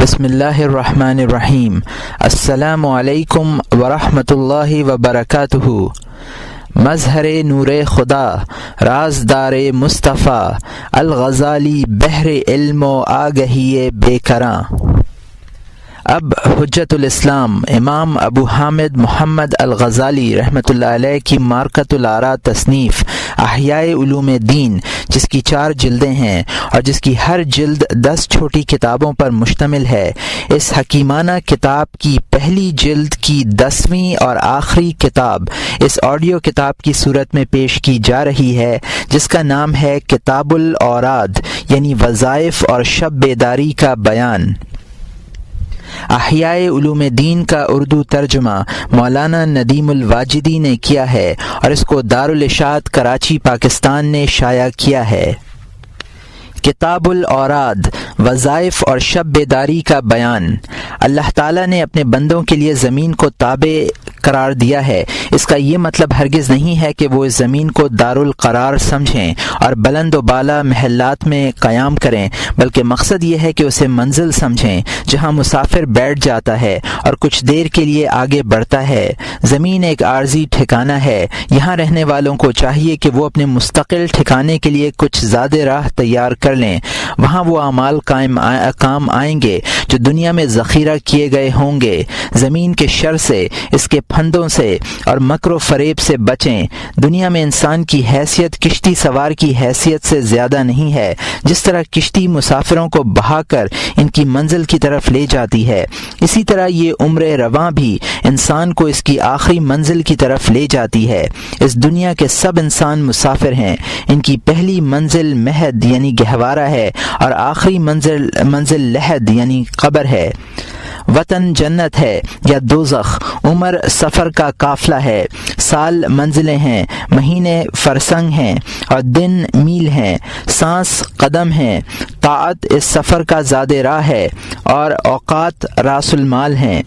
بسم اللہ الرحمن الرحیم۔ السلام علیکم ورحمۃ اللہ وبرکاتہ۔ مظہر نور خدا، رازدار مصطفیٰ، الغزالی بحر علم و آگہی بے کراں۔ اب حجت الاسلام امام ابو حامد محمد الغزالی رحمۃ اللہ علیہ کی مارکۃ الآراء تصنیف احیاء علوم دین، جس کی 4 جلدیں ہیں اور جس کی ہر جلد 10 چھوٹی کتابوں پر مشتمل ہے، اس حکیمانہ کتاب کی پہلی جلد کی 10ویں اور آخری کتاب اس آڈیو کتاب کی صورت میں پیش کی جا رہی ہے، جس کا نام ہے کتاب الاوراد، یعنی وظائف اور شب بیداری کا بیان۔ احیاء علوم دین کا اردو ترجمہ مولانا ندیم الواجدی نے کیا ہے اور اس کو دارالاشاعت کراچی پاکستان نے شائع کیا ہے۔ کتاب الاوراد، وظائف اور شب بیداری کا بیان۔ اللہ تعالیٰ نے اپنے بندوں کے لیے زمین کو تابع قرار دیا ہے۔ اس کا یہ مطلب ہرگز نہیں ہے کہ وہ اس زمین کو دارالقرار سمجھیں اور بلند و بالا محلات میں قیام کریں، بلکہ مقصد یہ ہے کہ اسے منزل سمجھیں جہاں مسافر بیٹھ جاتا ہے اور کچھ دیر کے لیے آگے بڑھتا ہے۔ زمین ایک عارضی ٹھکانہ ہے، یہاں رہنے والوں کو چاہیے کہ وہ اپنے مستقل ٹھکانے کے لیے کچھ زیادہ راہ تیار کر لیں۔ وہاں وہ اعمال کام آئیں گے جو دنیا میں ذخیرہ کیے گئے ہوں گے۔ زمین کے شر سے، اس کے پھندوں سے اور مکر و فریب سے بچیں۔ دنیا میں انسان کی حیثیت کشتی سوار کی حیثیت سے زیادہ نہیں ہے۔ جس طرح کشتی مسافروں کو بہا کر ان کی منزل کی طرف لے جاتی ہے، اسی طرح یہ عمر رواں بھی انسان کو اس کی آخری منزل کی طرف لے جاتی ہے۔ اس دنیا کے سب انسان مسافر ہیں۔ ان کی پہلی منزل مہد یعنی گہوارہ ہے اور آخری منزل لحد یعنی قبر ہے۔ وطن جنت ہے یا دوزخ، عمر سفر کا قافلہ ہے، سال منزلیں ہیں، مہینے فرسنگ ہیں اور دن میل ہیں، سانس قدم ہیں، طاعت اس سفر کا زاد راہ ہے اور اوقات راس المال ہیں۔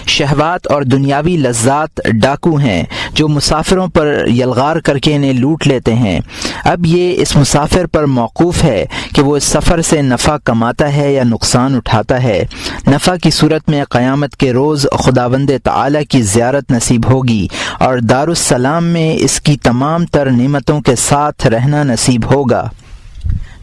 شہوات اور دنیاوی لذات ڈاکو ہیں جو مسافروں پر یلغار کر کے انہیں لوٹ لیتے ہیں۔ اب یہ اس مسافر پر موقوف ہے کہ وہ اس سفر سے نفع کماتا ہے یا نقصان اٹھاتا ہے۔ نفع کی صورت میں قیامت کے روز خداوند تعالی کی زیارت نصیب ہوگی اور دارالسلام میں اس کی تمام تر نعمتوں کے ساتھ رہنا نصیب ہوگا۔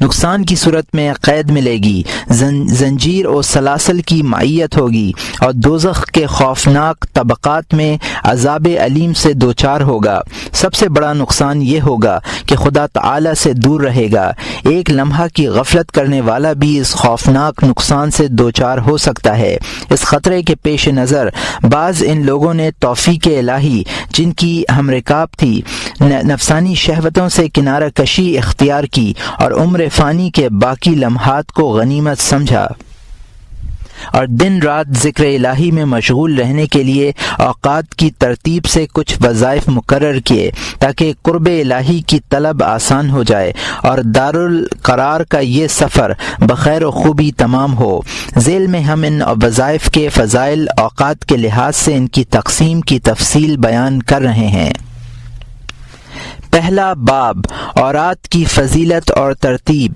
نقصان کی صورت میں قید ملے گی، زنجیر و سلاسل کی معیت ہوگی اور دوزخ کے خوفناک طبقات میں عذاب علیم سے دوچار ہوگا۔ سب سے بڑا نقصان یہ ہوگا کہ خدا تعالی سے دور رہے گا۔ ایک لمحہ کی غفلت کرنے والا بھی اس خوفناک نقصان سے دوچار ہو سکتا ہے۔ اس خطرے کے پیش نظر بعض ان لوگوں نے توفیق الہی، جن کی ہمرکاب تھی، نفسانی شہوتوں سے کنارہ کشی اختیار کی اور عمر فانی کے باقی لمحات کو غنیمت سمجھا اور دن رات ذکر الہی میں مشغول رہنے کے لیے اوقات کی ترتیب سے کچھ وظائف مقرر کیے تاکہ قرب الہی کی طلب آسان ہو جائے اور دارالقرار کا یہ سفر بخیر و خوبی تمام ہو۔ ذیل میں ہم ان وظائف کے فضائل اوقات کے لحاظ سے ان کی تقسیم کی تفصیل بیان کر رہے ہیں۔ پہلا باب، اوراد کی فضیلت اور ترتیب۔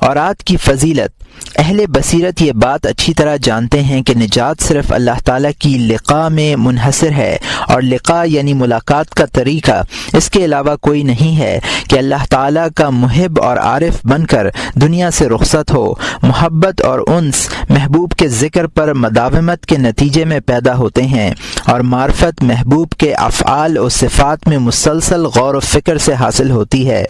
اوراد کی فضیلت۔ اہل بصیرت یہ بات اچھی طرح جانتے ہیں کہ نجات صرف اللہ تعالیٰ کی لقاء میں منحصر ہے، اور لقاء یعنی ملاقات کا طریقہ اس کے علاوہ کوئی نہیں ہے کہ اللہ تعالیٰ کا محب اور عارف بن کر دنیا سے رخصت ہو۔ محبت اور انس محبوب کے ذکر پر مداومت کے نتیجے میں پیدا ہوتے ہیں، اور معرفت محبوب کے افعال و صفات میں مسلسل غور و فکر سے حاصل ہوتی ہے۔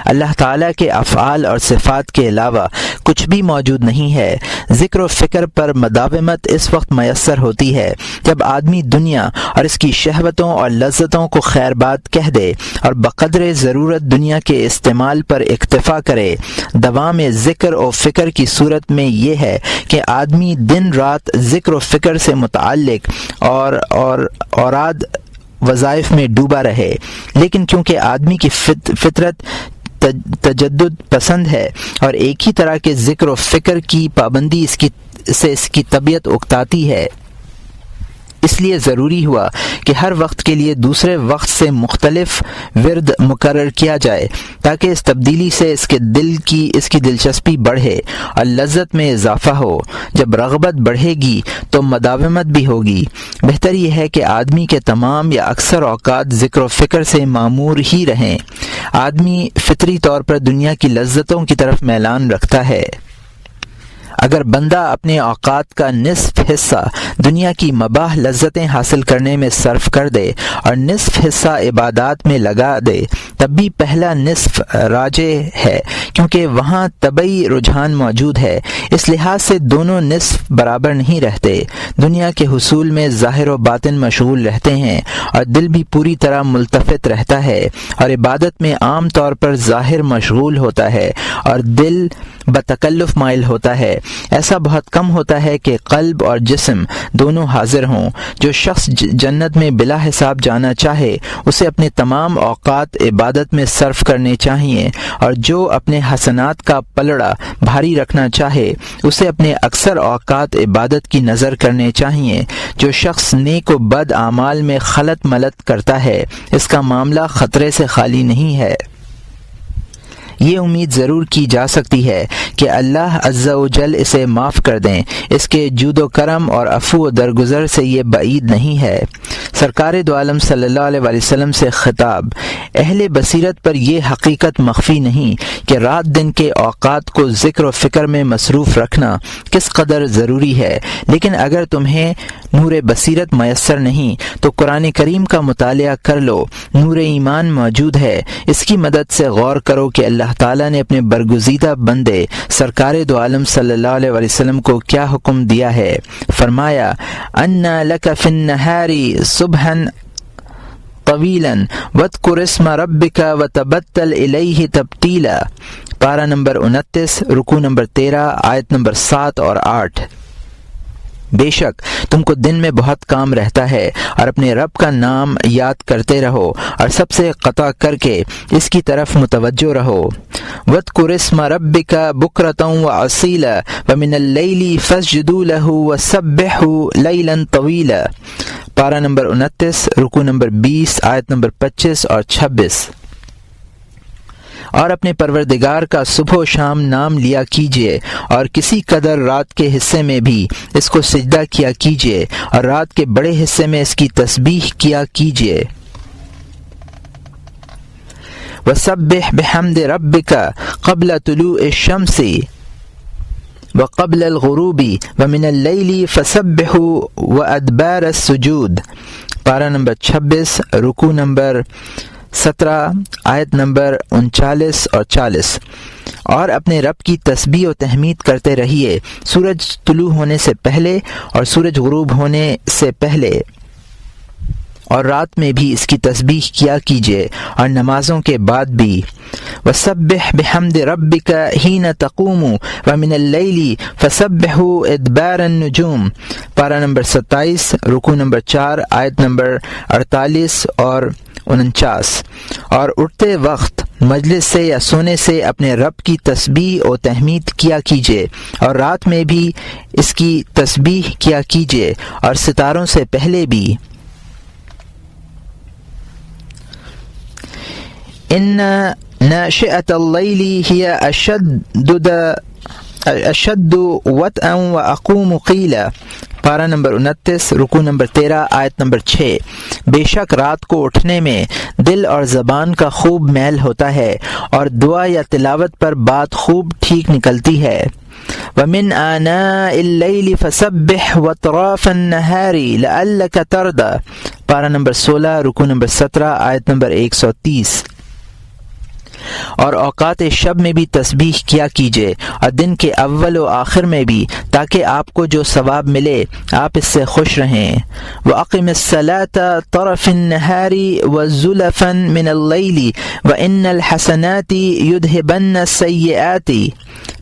اللہ تعالیٰ کے افعال اور صفات کے علاوہ کچھ بھی موجود نہیں ہے۔ ذکر و فکر پر مداومت اس وقت میسر ہوتی ہے جب آدمی دنیا اور اس کی شہوتوں اور لذتوں کو خیر بات کہہ دے اور بقدر ضرورت دنیا کے استعمال پر اکتفا کرے۔ دوام ذکر و فکر کی صورت میں یہ ہے کہ آدمی دن رات ذکر و فکر سے متعلق اور اوراد وظائف میں ڈوبا رہے، لیکن کیونکہ آدمی کی فطرت تجدد پسند ہے اور ایک ہی طرح کے ذکر و فکر کی پابندی اس کی طبیعت اکتاتی ہے، اس لیے ضروری ہوا کہ ہر وقت کے لیے دوسرے وقت سے مختلف ورد مقرر کیا جائے تاکہ اس تبدیلی سے اس کی دلچسپی بڑھے اور لذت میں اضافہ ہو۔ جب رغبت بڑھے گی تو مداومت بھی ہوگی۔ بہتر یہ ہے کہ آدمی کے تمام یا اکثر اوقات ذکر و فکر سے معمور ہی رہیں۔ آدمی فطری طور پر دنیا کی لذتوں کی طرف میلان رکھتا ہے۔ اگر بندہ اپنے اوقات کا نصف حصہ دنیا کی مباح لذتیں حاصل کرنے میں صرف کر دے اور نصف حصہ عبادات میں لگا دے تب بھی پہلا نصف راجح ہے، کیونکہ وہاں طبعی رجحان موجود ہے۔ اس لحاظ سے دونوں نصف برابر نہیں رہتے۔ دنیا کے حصول میں ظاہر و باطن مشغول رہتے ہیں اور دل بھی پوری طرح ملتفت رہتا ہے، اور عبادت میں عام طور پر ظاہر مشغول ہوتا ہے اور دل بتکلف مائل ہوتا ہے۔ ایسا بہت کم ہوتا ہے کہ قلب اور جسم دونوں حاضر ہوں۔ جو شخص جنت میں بلا حساب جانا چاہے اسے اپنے تمام اوقات عبادت میں صرف کرنے چاہیے، اور جو اپنے حسنات کا پلڑا بھاری رکھنا چاہے اسے اپنے اکثر اوقات عبادت کی نظر کرنے چاہیے۔ جو شخص نیک و بد اعمال میں خلط ملط کرتا ہے اس کا معاملہ خطرے سے خالی نہیں ہے۔ یہ امید ضرور کی جا سکتی ہے کہ اللہ عز و جل اسے معاف کر دیں۔ اس کے جود و کرم اور عفو و درگزر سے یہ بعید نہیں ہے۔ سرکار دو عالم صلی اللہ علیہ وسلم سے خطاب۔ اہل بصیرت پر یہ حقیقت مخفی نہیں کہ رات دن کے اوقات کو ذکر و فکر میں مصروف رکھنا کس قدر ضروری ہے، لیکن اگر تمہیں نور بصیرت میسر نہیں تو قرآن کریم کا مطالعہ کر لو۔ نور ایمان موجود ہے، اس کی مدد سے غور کرو کہ اللہ تعالیٰ نے اپنے برگزیدہ بندے سرکار دو عالم صلی اللہ علیہ وسلم کو کیا حکم دیا ہے۔ فرمایا ان لک فی النہار صبحا طویلا واذکر اسم ربک وتبتل الیہ تبتیلا۔ پارہ نمبر 29، رکوع نمبر 13، آیت نمبر 7 اور 8۔ بے شک تم کو دن میں بہت کام رہتا ہے، اور اپنے رب کا نام یاد کرتے رہو اور سب سے قطع کر کے اس کی طرف متوجہ رہو۔ وَاذْكُرِ اسْمَ رَبِّكَ بُكْرَةً وَأَصِيلًا وَمِنَ اللَّيْلِ فَاسْجُدُوا لَهُ وَسَبِّحُوا لَيْلًا طَوِيلًا۔ پارہ نمبر 29، رکوع نمبر 20، آیت نمبر 25 اور 26۔ اور اپنے پروردگار کا صبح و شام نام لیا کیجیے، اور کسی قدر رات کے حصے میں بھی اس کو سجدہ کیا کیجیے، اور رات کے بڑے حصے میں اس کی تسبیح کیا کیجیے۔ وَسَبِّحْ بِحَمْدِ رَبِّكَ قَبْلَ طُلُوعِ الشَّمْسِ وَقَبْلَ الْغُرُوبِ وَمِنَ اللَّيْلِ فَسَبِّحُوا وَأَدْبَارَ السُّجُودِ۔ پارہ نمبر 26، رکوع نمبر 17، آیت نمبر 39 اور 40۔ اور اپنے رب کی تسبیح و تحمید کرتے رہیے سورج طلوع ہونے سے پہلے اور سورج غروب ہونے سے پہلے، اور رات میں بھی اس کی تسبیح کیا کیجیے اور نمازوں کے بعد بھی۔ وَسَبِّحْ بِحَمْدِ رَبِّكَ حِينَ تَقُومُ وَمِنَ اللَّيْلِ فَسَبِّحُوا إِدْبَارَ النُّجُومِ۔ پارہ نمبر 27، رکوع نمبر 4، آیت نمبر 48 اور 49۔ اور اٹھتے وقت مجلس سے یا سونے سے اپنے رب کی تسبیح و تحمید کیا کیجیے، اور رات میں بھی اس کی تسبیح کیا کیجیے، اور ستاروں سے پہلے بھی۔ ان ناشئۃ اللیل ہی اشد وطئا واقوم قیلا۔ پارہ نمبر 29، رکوع نمبر 13، آیت نمبر 6۔ بے شک رات کو اٹھنے میں دل اور زبان کا خوب میل ہوتا ہے، اور دعا یا تلاوت پر بات خوب ٹھیک نکلتی ہے۔ وَمِنْ آنَاءِ اللَّيْلِ فَسَبِّحْ وَأَطْرَافَ النَّهَارِ لَعَلَّكَ تَرْضَىٰ۔ پارہ نمبر 16، رکوع نمبر 17، آیت نمبر 130۔ اور اوقات شب میں بھی تسبیح کیا کیجیے، اور دن کے اول و آخر میں بھی، تاکہ آپ کو جو ثواب ملے آپ اس سے خوش رہیں۔ وَأَقِمِ الصَّلَاةَ طَرَفِ النَّهَارِ وَزُلَفًا مِنَ اللَّيْلِ وَإِنَّ الْحَسَنَاتِ يُذْهِبَنَّ السَّيِّئَاتِ۔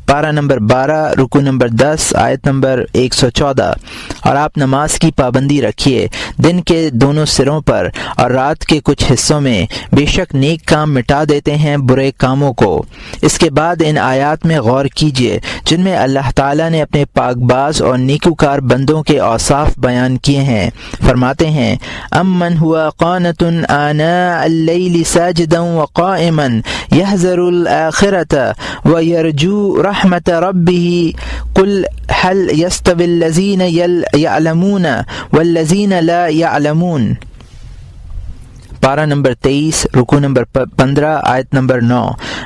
پارہ نمبر 12 رکوع نمبر 10 آیت نمبر 114۔ اور آپ نماز کی پابندی رکھیے دن کے دونوں سروں پر اور رات کے کچھ حصوں میں، بے شک نیک کام مٹا دیتے ہیں برے کاموں کو۔ اس کے بعد ان آیات میں غور کیجیے جن میں اللہ تعالیٰ نے اپنے پاک باز اور نیکوکار بندوں کے اوصاف بیان کیے ہیں۔ فرماتے ہیں امن ہوا قانت آناء اللیل ساجدا وقائما یحذر الآخرۃ ویرجو رحمت ربہ قل هل يستوي الذين يعلمون والذين لا يعلمون۔ پارہ نمبر 23 رکوع نمبر 15 آیت نمبر 9۔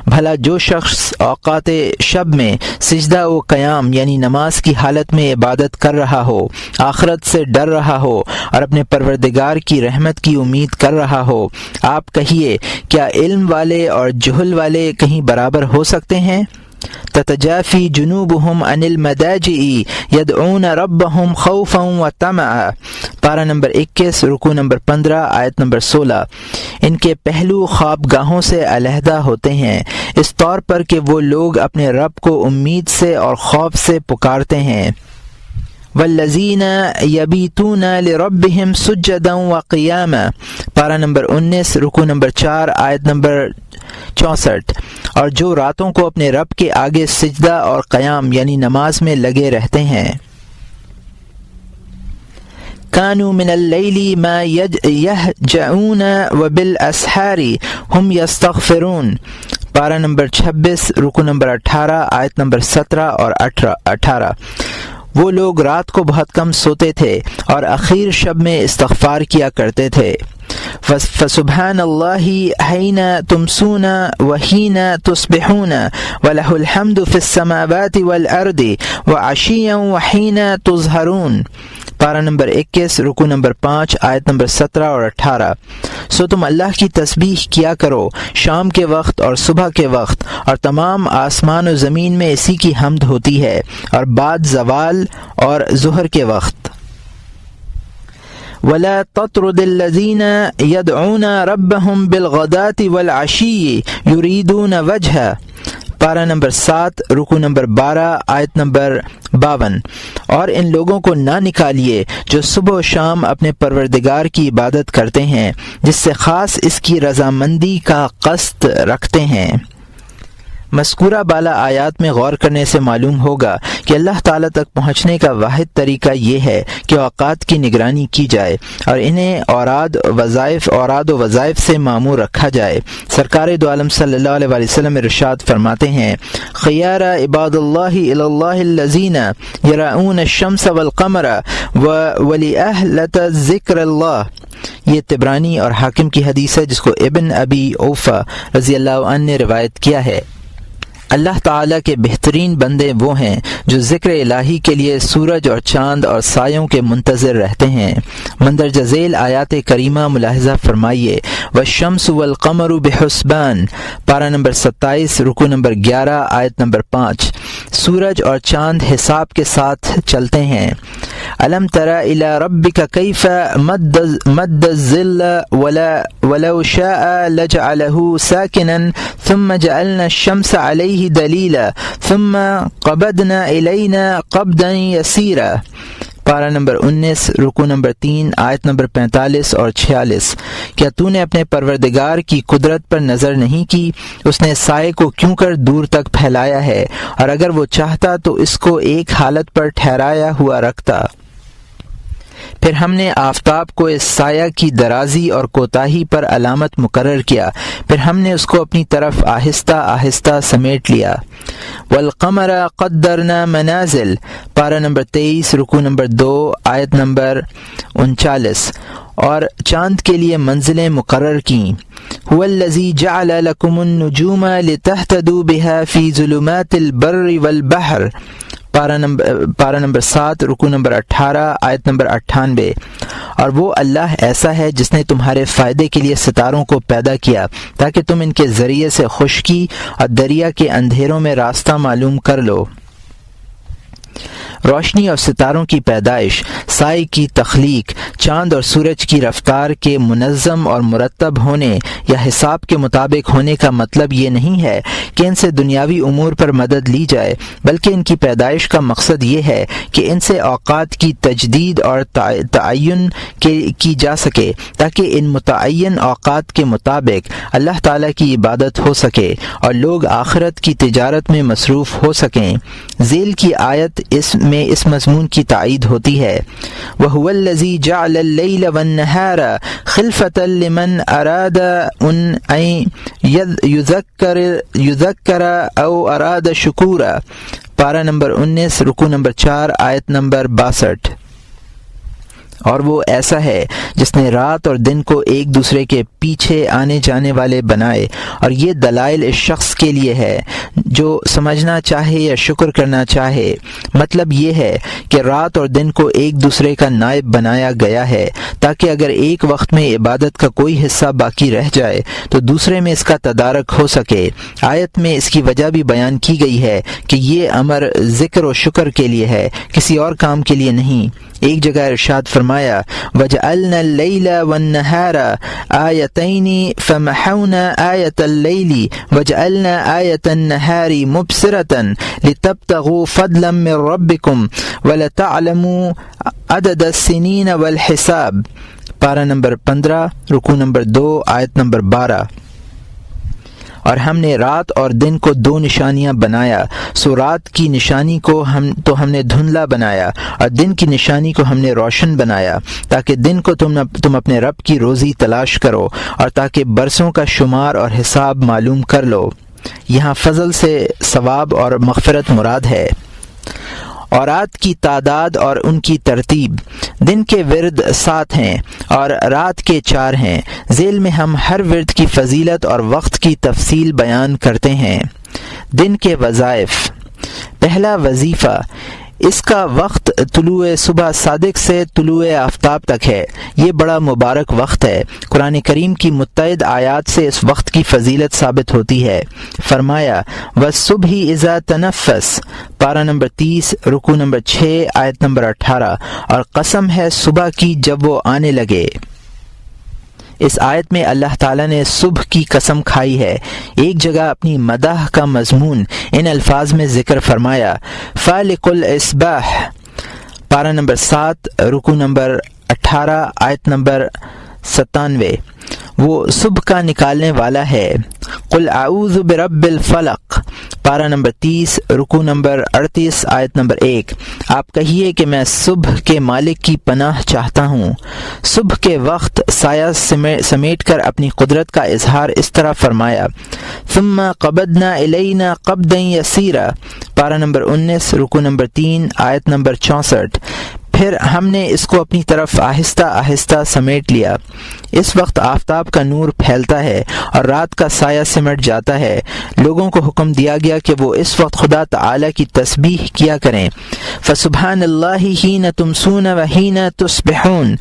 بھلا جو شخص اوقات شب میں سجدہ و قیام یعنی نماز کی حالت میں عبادت کر رہا ہو، آخرت سے ڈر رہا ہو اور اپنے پروردگار کی رحمت کی امید کر رہا ہو، آپ کہیے کیا علم والے اور جہل والے کہیں برابر ہو سکتے ہیں؟ تتجافی جنوبہم عن المضاجع یدعون ربہم خوفا وطمعا۔ پارہ نمبر 21 رکوع نمبر 15 آیت نمبر 16۔ ان کے پہلو خوابگاہوں سے علیحدہ ہوتے ہیں اس طور پر کہ وہ لوگ اپنے رب کو امید سے اور خوف سے پکارتے ہیں۔ والذین یبیتون لربہم سجدا وقیاما۔ پارہ نمبر 19 رکوع نمبر 4 آیت نمبر 64۔ اور جو راتوں کو اپنے رب کے آگے سجدہ اور قیام یعنی نماز میں لگے رہتے ہیں۔ کانوا من اللیل ما یہجعون وبالاسحار ہم یستغفرون۔ پارہ نمبر 26 رکوع نمبر 18 آیت نمبر 17 اور 18۔ وہ لوگ رات کو بہت کم سوتے تھے اور اخیر شب میں استغفار کیا کرتے تھے۔ فسبحان اللہ حین تمسون وحین تصبحون ولہ الحمد فی السماوات والارض وعشیا وحین تظہرون۔ پارہ نمبر 21 رکوع نمبر 5 آیت نمبر 17 اور 18۔ سو تم اللہ کی تسبیح کیا کرو شام کے وقت اور صبح کے وقت، اور تمام آسمان و زمین میں اسی کی حمد ہوتی ہے، اور بعد زوال اور ظہر کے وقت۔ وَلَا تَطْرُدِ الَّذِينَ يَدْعُونَ رَبَّهُمْ بِالْغَدَاةِ وَالْعَشِيِّ يُرِيدُونَ وَجْهَهُ۔ پارہ نمبر 7 رکوع نمبر 12 آیت نمبر 52۔ اور ان لوگوں کو نہ نکالیے جو صبح و شام اپنے پروردگار کی عبادت کرتے ہیں، جس سے خاص اس کی رضامندی کا قصد رکھتے ہیں۔ مذکورہ بالا آیات میں غور کرنے سے معلوم ہوگا کہ اللہ تعالیٰ تک پہنچنے کا واحد طریقہ یہ ہے کہ اوقات کی نگرانی کی جائے اور انہیں اوراد و وظائف سے معمور رکھا جائے۔ سرکار دو عالم صلی اللہ علیہ وسلم ارشاد فرماتے ہیں خیار عباد اللہ الی اللہ الذین یراؤن الشمس والقمر ولأہلۃ ذکر اللہ۔ یہ طبرانی اور حاکم کی حدیث ہے جس کو ابن ابی اوفا رضی اللہ عنہ نے روایت کیا ہے۔ اللہ تعالیٰ کے بہترین بندے وہ ہیں جو ذکر الہی کے لیے سورج اور چاند اور سایوں کے منتظر رہتے ہیں۔ مندرجہ ذیل آیات کریمہ ملاحظہ فرمائیے والشمس والقمر بحسبان۔ پارہ نمبر 27 رکوع نمبر 11 آیت نمبر 5۔ سورج اور چاند حساب کے ساتھ چلتے ہیں۔ الم تر الی ربک کیف مد الظل ولو شاء لجعلہ ساکنا ثم جعلنا الشمس علیہ دلیلا ثم قبضنا الینا قبضا یسیرا۔ پارہ نمبر 19 رکوع نمبر 3 آیت نمبر 45 اور 46۔ کیا تو نے اپنے پروردگار کی قدرت پر نظر نہیں کی؟ اس نے سائے کو کیوں کر دور تک پھیلایا ہے، اور اگر وہ چاہتا تو اس کو ایک حالت پر ٹھہرایا ہوا رکھتا۔ پھر ہم نے آفتاب کو اس سایہ کی درازی اور کوتاہی پر علامت مقرر کیا، پھر ہم نے اس کو اپنی طرف آہستہ آہستہ سمیٹ لیا۔ والقمر قدرنا منازل۔ پارہ نمبر 23 رکوع نمبر 2 آیت نمبر 39۔ اور چاند کے لیے منزلیں مقرر کیں۔ هو الذی جعل لکم النجوم لتہتدوا بها فی ظلمات البر والبحر۔ پارہ نمبر 7 رکوع نمبر 18 آیت نمبر 98۔ اور وہ اللہ ایسا ہے جس نے تمہارے فائدے کے لیے ستاروں کو پیدا کیا تاکہ تم ان کے ذریعے سے خشکی اور دریا کے اندھیروں میں راستہ معلوم کر لو۔ روشنی اور ستاروں کی پیدائش، سائے کی تخلیق، چاند اور سورج کی رفتار کے منظم اور مرتب ہونے یا حساب کے مطابق ہونے کا مطلب یہ نہیں ہے کہ ان سے دنیاوی امور پر مدد لی جائے، بلکہ ان کی پیدائش کا مقصد یہ ہے کہ ان سے اوقات کی تجدید اور تعین کی جا سکے تاکہ ان متعین اوقات کے مطابق اللہ تعالیٰ کی عبادت ہو سکے اور لوگ آخرت کی تجارت میں مصروف ہو سکیں۔ ذیل کی آیت میں اس مضمون کی تائید ہوتی ہے، وَهُوَ الَّذِي جَعَلَ اللَّيْلَ وَالنَّهَارَ خِلْفَةً لِمَنْ أَرَادَ أَن يُذَكَّرَ أَوْ أَرَادَ شُكُورًا۔ پارہ نمبر 19، رکوع نمبر 4، آیت نمبر 62۔ اور وہ ایسا ہے جس نے رات اور دن کو ایک دوسرے کے پیچھے آنے جانے والے بنائے، اور یہ دلائل اس شخص کے لیے ہے جو سمجھنا چاہے یا شکر کرنا چاہے۔ مطلب یہ ہے کہ رات اور دن کو ایک دوسرے کا نائب بنایا گیا ہے تاکہ اگر ایک وقت میں عبادت کا کوئی حصہ باقی رہ جائے تو دوسرے میں اس کا تدارک ہو سکے۔ آیت میں اس کی وجہ بھی بیان کی گئی ہے کہ یہ امر ذکر و شکر کے لیے ہے، کسی اور کام کے لیے نہیں۔ ایک جگہ ارشاد فرمایا، وَجَعَلْنَا اللَّيْلَ وَالنَّهَارَ آیَتَيْنِ فَمَحَوْنَا آیَةَ اللَّيْلِ وَجَعَلْنَا آیَةَ النَّهَارِ مُبْصِرَةً لِتَبْتَغُوا فَضْلًا مِّن رَّبِّكُمْ وَلَتَعْلَمُوا عَدَدَ السِّنِينَ وَالْحِسَابَ۔ پارہ نمبر 15، رکوع نمبر 2، آیت نمبر 12۔ اور ہم نے رات اور دن کو دو نشانیاں بنایا، سو رات کی نشانی کو ہم نے دھندلا بنایا اور دن کی نشانی کو ہم نے روشن بنایا، تاکہ دن کو تم اپنے رب کی روزی تلاش کرو اور تاکہ برسوں کا شمار اور حساب معلوم کر لو۔ یہاں فضل سے ثواب اور مغفرت مراد ہے۔ اورات کی تعداد اور ان کی ترتیب، دن کے ورد 7 ہیں اور رات کے 4 ہیں۔ ذیل میں ہم ہر ورد کی فضیلت اور وقت کی تفصیل بیان کرتے ہیں۔ دن کے وظائف، پہلا وظیفہ، اس کا وقت طلوع صبح صادق سے طلوع آفتاب تک ہے، یہ بڑا مبارک وقت ہے۔ قرآن کریم کی متعدد آیات سے اس وقت کی فضیلت ثابت ہوتی ہے۔ فرمایا، وَالصُّبْحِ إِذَا تَنَفَّسَ، پارہ نمبر 30، رکوع نمبر 6، آیت نمبر 18، اور قسم ہے صبح کی جب وہ آنے لگے۔ اس آیت میں اللہ تعالیٰ نے صبح کی قسم کھائی ہے۔ ایک جگہ اپنی مدح کا مضمون ان الفاظ میں ذکر فرمایا، فالق الاصباح، پارہ نمبر 7، رکوع نمبر 18، آیت نمبر 97، وہ صبح کا نکالنے والا ہے۔ قل اعوذ برب الفلق، پارہ نمبر 30، رکوع نمبر 38، آیت نمبر 1، آپ کہیے کہ میں صبح کے مالک کی پناہ چاہتا ہوں۔ صبح کے وقت سایہ سمیٹ کر اپنی قدرت کا اظہار اس طرح فرمایا، ثم قبضنا الینا قبضا یسیرا، پارہ نمبر 19، رکوع نمبر 3، آیت نمبر 64، پھر ہم نے اس کو اپنی طرف آہستہ آہستہ سمیٹ لیا۔ اس وقت آفتاب کا نور پھیلتا ہے اور رات کا سایہ سمٹ جاتا ہے۔ لوگوں کو حکم دیا گیا کہ وہ اس وقت خدا تعالی کی تسبیح کیا کریں۔ فسبحان اللہ حین تمسون و حین تصبحون،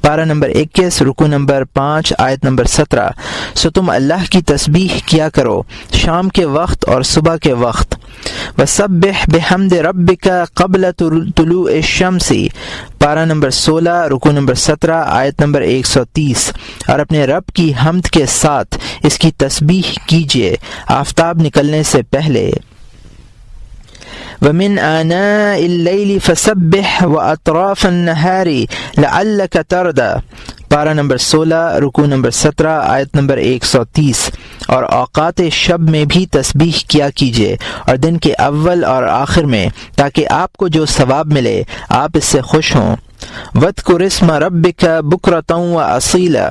پارہ نمبر 21، رکوع نمبر 5، آیت نمبر 17، سو تم اللہ کی تسبیح کیا کرو شام کے وقت اور صبح کے وقت۔ وسبح بحمد ربک قبل طلوع الشمس، پارہ نمبر 16، رکوع نمبر 17، آیت نمبر 130، اور اپنے رب کی حمد کے ساتھ اس کی تسبیح کیجیے آفتاب نکلنے سے پہلے۔ وَمِنْ آنَاءِ اللَّيْلِ فَسَبِّحْ وَأَطْرَافَ النَّهَارِ لَعَلَّكَ تَرْضَىٰ، پارہ نمبر 16، رکوع نمبر 17، آیت نمبر 130، اور اوقات شب میں بھی تسبیح کیا کیجیے اور دن کے اول اور آخر میں، تاکہ آپ کو جو ثواب ملے آپ اس سے خوش ہوں۔ وَاذْكُرِ اسْمَ رَبِّكَ بُكْرَةً وَأَصِيلًا،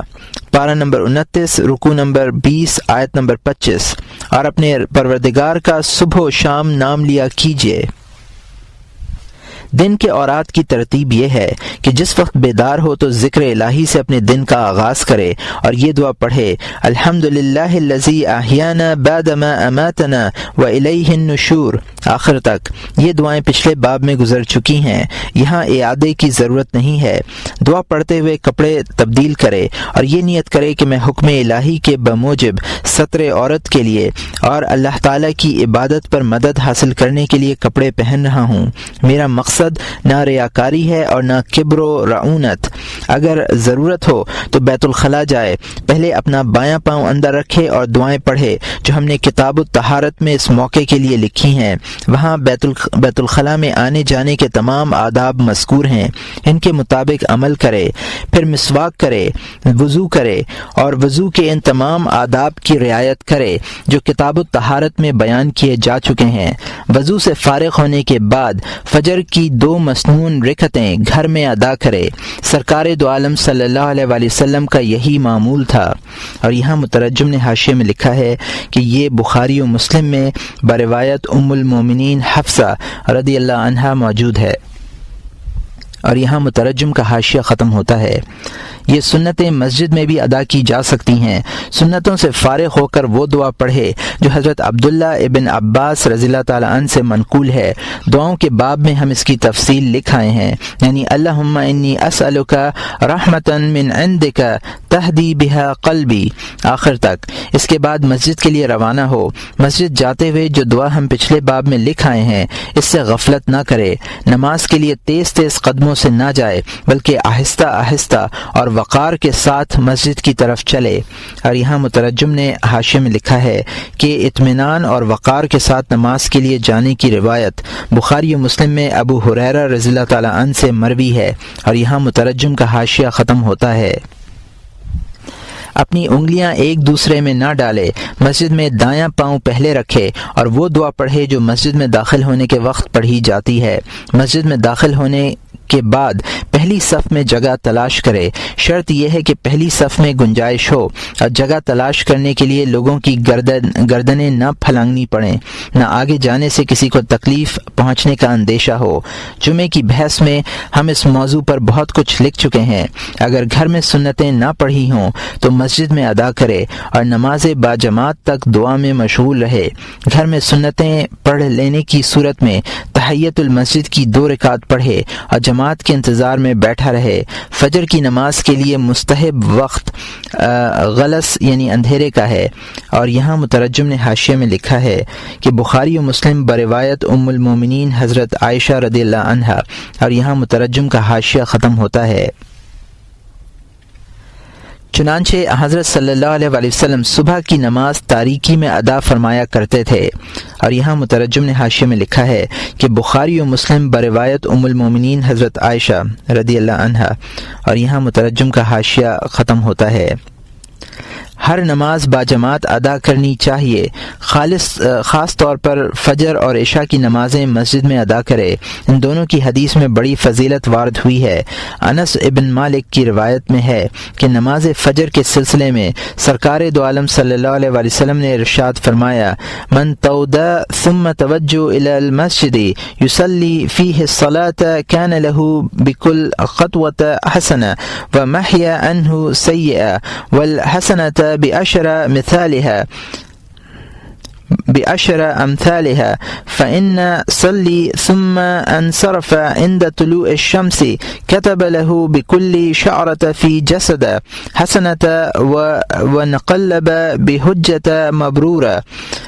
پارہ نمبر 29، رکوع نمبر 20، آیت نمبر 25، اور اپنے پروردگار کا صبح و شام نام لیا کیجیے۔ دن کے اورات کی ترتیب یہ ہے کہ جس وقت بیدار ہو تو ذکر الہی سے اپنے دن کا آغاز کرے اور یہ دعا پڑھے: الحمدللہ الذی احیانا بعد ما اماتنا والیہ النشور، آخر تک۔ یہ دعائیں پچھلے باب میں گزر چکی ہیں، یہاں اعادے کی ضرورت نہیں ہے۔ دعا پڑھتے ہوئے کپڑے تبدیل کرے اور یہ نیت کرے کہ میں حکم الہی کے بموجب ستر عورت کے لیے اور اللہ تعالیٰ کی عبادت پر مدد حاصل کرنے کے لیے کپڑے پہن رہا ہوں۔ میرا مقصد نہ ریاکاری ہے اور نہ کبر و رعونت۔ اگر ضرورت ہو تو بیت الخلاء جائے، پہلے اپنا بایاں پاؤں اندر رکھے اور دعائیں پڑھے جو ہم نے کتاب الطہارت میں اس موقع کے لیے لکھی ہیں۔ وہاں بیت الخلاء میں آنے جانے کے تمام آداب مذکور ہیں، ان کے مطابق عمل کرے، پھر مسواک کرے، وضو کرے اور وضو کے ان تمام آداب کی رعایت کرے جو کتاب الطہارت میں بیان کیے جا چکے ہیں۔ وضو سے فارغ ہونے کے بعد فجر کی 2 مسنون رکعتیں گھر میں ادا کرے۔ سرکار دو عالم صلی اللہ علیہ وآلہ وسلم کا یہی معمول تھا۔ اور یہاں مترجم نے حاشیے میں لکھا ہے کہ یہ بخاری و مسلم میں بروایت ام المومنین حفصہ رضی اللہ عنہا موجود ہے۔ اور یہاں مترجم کا حاشیہ ختم ہوتا ہے۔ یہ سنتیں مسجد میں بھی ادا کی جا سکتی ہیں۔ سنتوں سے فارغ ہو کر وہ دعا پڑھے جو حضرت عبداللہ ابن عباس رضی اللہ تعالیٰ عنہ سے منقول ہے۔ دعاؤں کے باب میں ہم اس کی تفصیل لکھ آئے ہیں، یعنی اللہم انی اسألک رحمتا من عندک تہدی بہا قلبی، آخر تک۔ اس کے بعد مسجد کے لیے روانہ ہو۔ مسجد جاتے ہوئے جو دعا ہم پچھلے باب میں لکھ آئے ہیں اس سے غفلت نہ کرے۔ نماز کے لیے تیز تیز قدموں سے نہ جائے بلکہ آہستہ آہستہ اور وقار کے ساتھ مسجد کی طرف چلے۔ اور یہاں مترجم نے حاشیے میں لکھا ہے کہ اطمینان اور وقار کے ساتھ نماز کے لیے جانے کی روایت بخاری و مسلم میں ابو ہریرہ رضی اللہ تعالیٰ عنہ سے مروی ہے۔ اور یہاں مترجم کا حاشیہ ختم ہوتا ہے۔ اپنی انگلیاں ایک دوسرے میں نہ ڈالے، مسجد میں دایاں پاؤں پہلے رکھے اور وہ دعا پڑھے جو مسجد میں داخل ہونے کے وقت پڑھی جاتی ہے۔ مسجد میں داخل ہونے کے بعد پہلی صف میں جگہ تلاش کرے۔ شرط یہ ہے کہ پہلی صف میں گنجائش ہو اور جگہ تلاش کرنے کے لیے لوگوں کی گردنیں نہ پھلانگنی پڑیں، نہ آگے جانے سے کسی کو تکلیف پہنچنے کا اندیشہ ہو۔ جمعے کی بحث میں ہم اس موضوع پر بہت کچھ لکھ چکے ہیں۔ اگر گھر میں سنتیں نہ پڑھی ہوں تو مسجد میں ادا کرے اور نماز باجماعت تک دعا میں مشغول رہے۔ گھر میں سنتیں پڑھ لینے کی صورت میں تحیت المسجد کی 2 رکعت پڑھے اور جماعت کے انتظار میں بیٹھا رہے۔ فجر کی نماز کے لیے مستحب وقت غلس یعنی اندھیرے کا ہے۔ اور یہاں مترجم نے حاشیے میں لکھا ہے کہ بخاری و مسلم بروایت ام المومنین حضرت عائشہ رضی اللہ عنہا، اور یہاں مترجم کا حاشیہ ختم ہوتا ہے۔ چنانچہ حضرت صلی اللہ علیہ وآلہ وسلم صبح کی نماز تاریکی میں ادا فرمایا کرتے تھے۔ اور یہاں مترجم نے حاشیے میں لکھا ہے کہ بخاری و مسلم بروایت ام المومنین حضرت عائشہ رضی اللہ عنہا، اور یہاں مترجم کا حاشیہ ختم ہوتا ہے۔ ہر نماز باجماعت ادا کرنی چاہیے، خاص طور پر فجر اور عشاء کی نمازیں مسجد میں ادا کرے۔ ان دونوں کی حدیث میں بڑی فضیلت وارد ہوئی ہے۔ انس ابن مالک کی روایت میں ہے کہ نماز فجر کے سلسلے میں سرکار دو عالم صلی اللہ علیہ وآلہ وسلم نے ارشاد فرمایا: من توضأ ثم توجه الى المسجد يصلي فيه الصلاة كان له بكل خطوة حسنة ومحيا عنه سيئة والحسنة بعشر أمثالها فإن صلي ثم انصرف عند طلوع الشمس كتب له بكل شعرة في جسد حسنة ونقلب بحجة مبرورة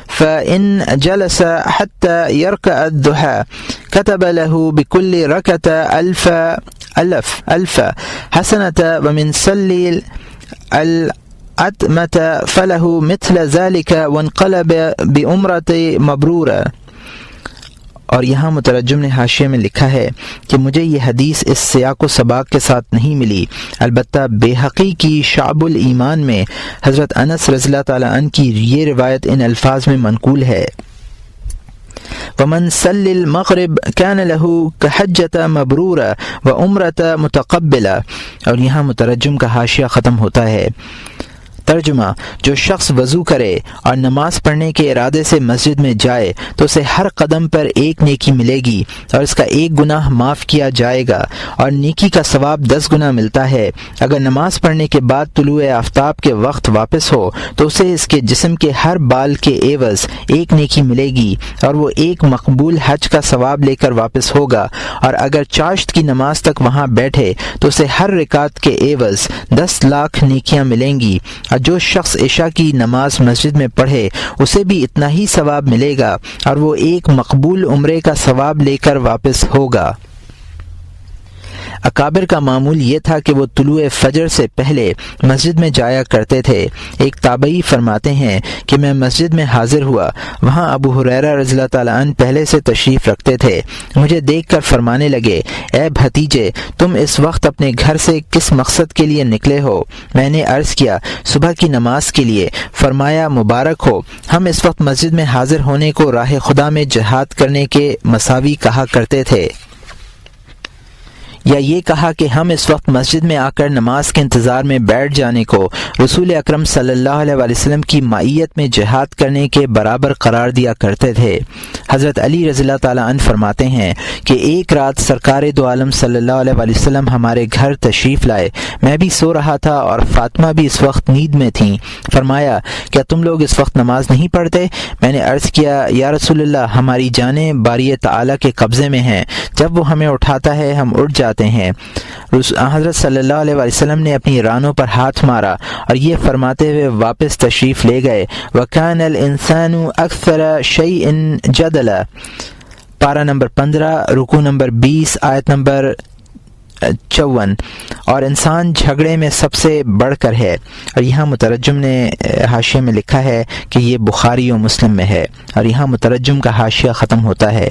فإن جلس حتى يركع الضحى كتب له بكل ركعة ألف حسنة ومن صلي الأتمة فله مثل ذلك وانقلب بعمرة مبرورة۔ اور یہاں مترجم نے حاشیے میں لکھا ہے کہ مجھے یہ حدیث اس سیاق و سباق کے ساتھ نہیں ملی، البتہ بیہقی کی شعب الایمان میں حضرت انس رضی اللہ تعالیٰ عنہ کی یہ روایت ان الفاظ میں منقول ہے: ومن صلی المغرب کان له کحجۃ مبرورہ وعمرۃ متقبلہ۔ اور یہاں مترجم کا حاشیہ ختم ہوتا ہے۔ ترجمہ: جو شخص وضو کرے اور نماز پڑھنے کے ارادے سے مسجد میں جائے تو اسے ہر قدم پر ایک نیکی ملے گی اور اس کا ایک گناہ معاف کیا جائے گا اور نیکی کا ثواب 10 گنا ملتا ہے۔ اگر نماز پڑھنے کے بعد طلوع آفتاب کے وقت واپس ہو تو اسے اس کے جسم کے ہر بال کے عوض ایک نیکی ملے گی اور وہ ایک مقبول حج کا ثواب لے کر واپس ہوگا، اور اگر چاشت کی نماز تک وہاں بیٹھے تو اسے ہر رکعت کے عوض 10 لاکھ نیکیاں ملیں گی، اور جو شخص عشاء کی نماز مسجد میں پڑھے اسے بھی اتنا ہی ثواب ملے گا اور وہ ایک مقبول عمرے کا ثواب لے کر واپس ہوگا۔ اکابر کا معمول یہ تھا کہ وہ طلوع فجر سے پہلے مسجد میں جایا کرتے تھے۔ ایک تابعی فرماتے ہیں کہ میں مسجد میں حاضر ہوا، وہاں ابو ہریرہ رضی اللہ تعالیٰ عنہ پہلے سے تشریف رکھتے تھے۔ مجھے دیکھ کر فرمانے لگے، اے بھتیجے، تم اس وقت اپنے گھر سے کس مقصد کے لیے نکلے ہو؟ میں نے عرض کیا، صبح کی نماز کے لیے۔ فرمایا، مبارک ہو، ہم اس وقت مسجد میں حاضر ہونے کو راہ خدا میں جہاد کرنے کے مساوی کہا کرتے تھے، یا یہ کہا کہ ہم اس وقت مسجد میں آ کر نماز کے انتظار میں بیٹھ جانے کو رسول اکرم صلی اللہ علیہ وسلم کی معیت میں جہاد کرنے کے برابر قرار دیا کرتے تھے۔ حضرت علی رضی اللہ تعالیٰ عنہ فرماتے ہیں کہ ایک رات سرکار دو عالم صلی اللہ علیہ وسلم ہمارے گھر تشریف لائے، میں بھی سو رہا تھا اور فاطمہ بھی اس وقت نیند میں تھیں۔ فرمایا، کیا تم لوگ اس وقت نماز نہیں پڑھتے؟ میں نے عرض کیا، یا رسول اللہ، ہماری جانیں باری تعالیٰ کے قبضے میں ہیں، جب وہ ہمیں اٹھاتا ہے ہم اٹھ جاتے ہیں۔ حضرت صلی اللہ علیہ وسلم نے اپنی رانوں پر ہاتھ مارا اور یہ فرماتے ہوئے واپس تشریف لے گئے، وَكَانَ الْإِنسَانُ أَكْثَرَ شَيْءٍ جَدَلًا، پارہ نمبر 15، رکوع نمبر 20، آیت نمبر 54، اور انسان جھگڑے میں سب سے بڑھ کر ہے۔ اور یہاں مترجم نے حاشیے میں لکھا ہے کہ یہ بخاری و مسلم میں ہے، اور یہاں مترجم کا حاشیہ ختم ہوتا ہے۔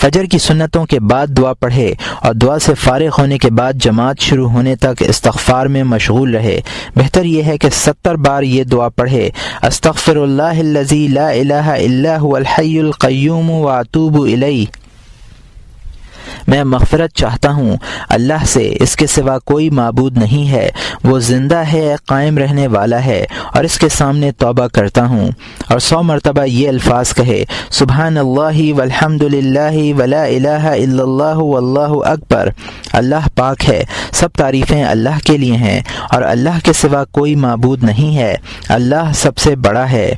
فجر کی سنتوں کے بعد دعا پڑھے اور دعا سے فارغ ہونے کے بعد جماعت شروع ہونے تک استغفار میں مشغول رہے۔ بہتر یہ ہے کہ 70 بار یہ دعا پڑھے، استغفر اللہ الذی لا الہ الا هو الحی القیوم واتوب الیہ، میں مغفرت چاہتا ہوں اللہ سے، اس کے سوا کوئی معبود نہیں ہے، وہ زندہ ہے، قائم رہنے والا ہے، اور اس کے سامنے توبہ کرتا ہوں۔ اور 100 مرتبہ یہ الفاظ کہے، سبحان اللہ والحمد للہ ولا الہ الا اللہ واللہ اکبر، اللہ پاک ہے، سب تعریفیں اللہ کے لیے ہیں اور اللہ کے سوا کوئی معبود نہیں ہے، اللہ سب سے بڑا ہے۔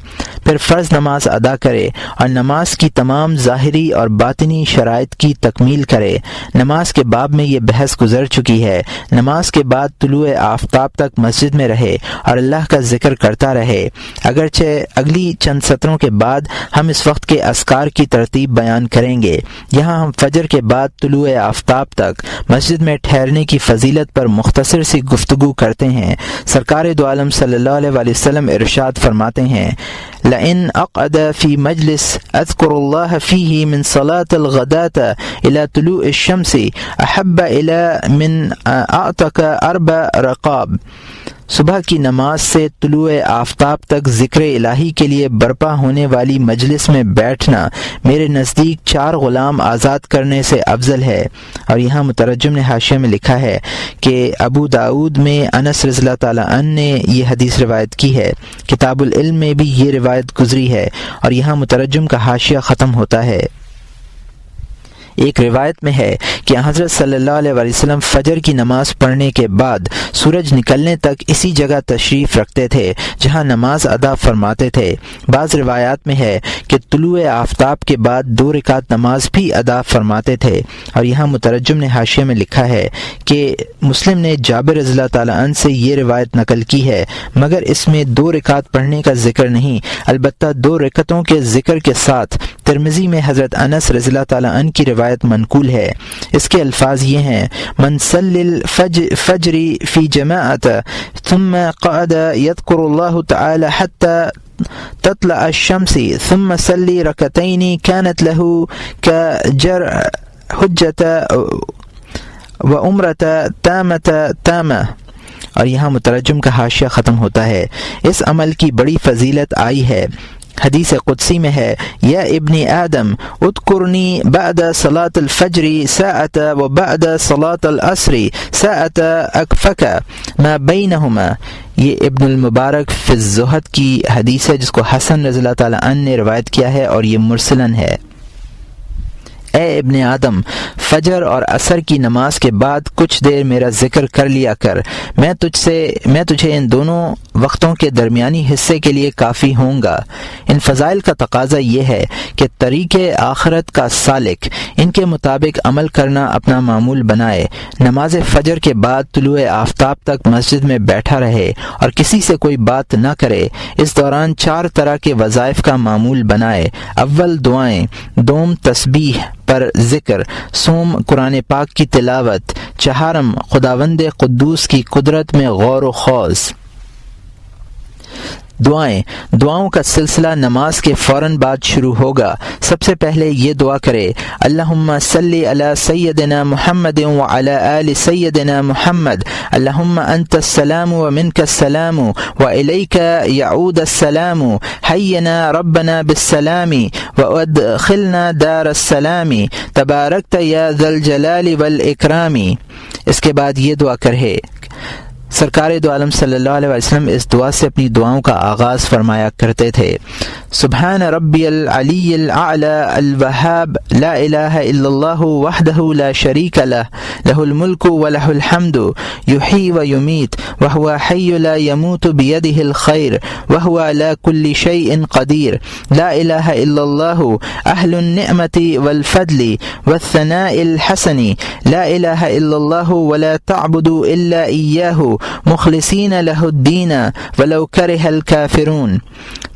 پھر فرض نماز ادا کرے اور نماز کی تمام ظاہری اور باطنی شرائط کی تکمیل کرے۔ نماز کے باب میں یہ بحث گزر چکی ہے۔ نماز کے بعد طلوع آفتاب تک مسجد میں رہے اور اللہ کا ذکر کرتا رہے۔ اگرچہ اگلی چند سطروں کے بعد ہم اس وقت کے اذکار کی ترتیب بیان کریں گے، یہاں ہم فجر کے بعد طلوع آفتاب تک مسجد میں ٹھہرنے کی فضیلت پر مختصر سی گفتگو کرتے ہیں۔ سرکار دو عالم صلی اللہ علیہ وسلم ارشاد فرماتے ہیں، لئن اقعد فی مجلس اذکر اللہ فیہ من صلاة الغداة الى طلوع الشمس احب الى من اعتق 4 رقاب، صبح کی نماز سے طلوع آفتاب تک ذکر الہی کے لیے برپا ہونے والی مجلس میں بیٹھنا میرے نزدیک 4 غلام آزاد کرنے سے افضل ہے۔ اور یہاں مترجم نے حاشیے میں لکھا ہے کہ ابو داؤد میں انس رضی اللہ تعالیٰ عنہ نے یہ حدیث روایت کی ہے، کتاب العلم میں بھی یہ روایت گزری ہے، اور یہاں مترجم کا حاشیہ ختم ہوتا ہے۔ ایک روایت میں ہے کہ حضرت صلی اللہ علیہ وسلم فجر کی نماز پڑھنے کے بعد سورج نکلنے تک اسی جگہ تشریف رکھتے تھے جہاں نماز ادا فرماتے تھے۔ بعض روایات میں ہے کہ طلوع آفتاب کے بعد 2 رکعت نماز بھی ادا فرماتے تھے۔ اور یہاں مترجم نے حاشیے میں لکھا ہے کہ مسلم نے جابر رضی اللہ تعالیٰ عنہ سے یہ روایت نقل کی ہے، مگر اس میں 2 رکعت پڑھنے کا ذکر نہیں، البتہ 2 رکعتوں کے ذکر کے ساتھ ترمذی میں حضرت انس رضی اللہ تعالیٰ عنہ کی روایت منقول ہے۔ اس کے الفاظ یہ ہیں، من صلی الفجر فی جماعت ثم قعد یذکر اللہ تعالی حتی تطلع الشمس ثم صلی رکعتین كانت له كجر حجة وعمرة تامة۔ اور یہاں مترجم کا حاشیہ ختم ہوتا ہے۔ اس عمل کی بڑی فضیلت آئی ہے حدیث قدسی میں ہے یا ابن آدم اذکرنی بعد صلاۃ الفجر ساعۃ و بعد صلاۃ العصر ساعۃ اکفک ما بینہما. یہ ابن المبارک فی الزہد کی حدیث ہے جس کو حسن رضی اللہ تعالیٰ عنہ نے روایت کیا ہے اور یہ مرسلن ہے. اے ابن آدم، فجر اور عصر کی نماز کے بعد کچھ دیر میرا ذکر کر لیا کر، میں تجھے ان دونوں وقتوں کے درمیانی حصے کے لیے کافی ہوں گا. ان فضائل کا تقاضا یہ ہے کہ طریق آخرت کا سالک ان کے مطابق عمل کرنا اپنا معمول بنائے. نماز فجر کے بعد طلوع آفتاب تک مسجد میں بیٹھا رہے اور کسی سے کوئی بات نہ کرے. اس دوران 4 طرح کے وظائف کا معمول بنائے. اول دعائیں، دوم تسبیح پر ذکر، سوم قرآن پاک کی تلاوت، چہارم خداوند قدوس کی قدرت میں غور و خوض. دعاؤں کا سلسلہ نماز کے فوراً بعد شروع ہوگا. سب سے پہلے یہ دعا کرے اللہم صلی علی سیدنا محمد وعلی آل سیدنا محمد، اللہم انت السلام ومنک السلام والیک یعود السلام، حینا ربنا بالسلام وادخلنا دار السلام، تبارکت یا ذا الجلال والاکرام. اس کے بعد یہ دعا کرے. سرکار دو عالم صلی اللہ علیہ وسلم اس دعا سے اپنی دعاؤں کا آغاز فرمایا کرتے تھے. سبحان ربی العلی الاعلی الوہاب لا الہ الا اللہ وحدہ لا شریک لہ لہ الملک ولہ الحمد یحیی و یمیت وہو حی لا یموت بیدہ الخیر وہو علی کل شیء قدیر لا الہ الا اللہ اہل النعمت والفضل والثناء الحسن لا الہ الا اللہ ولا تعبدوا الا ایاہ مخلصین لہ الدین ولو کرہ الکافرون.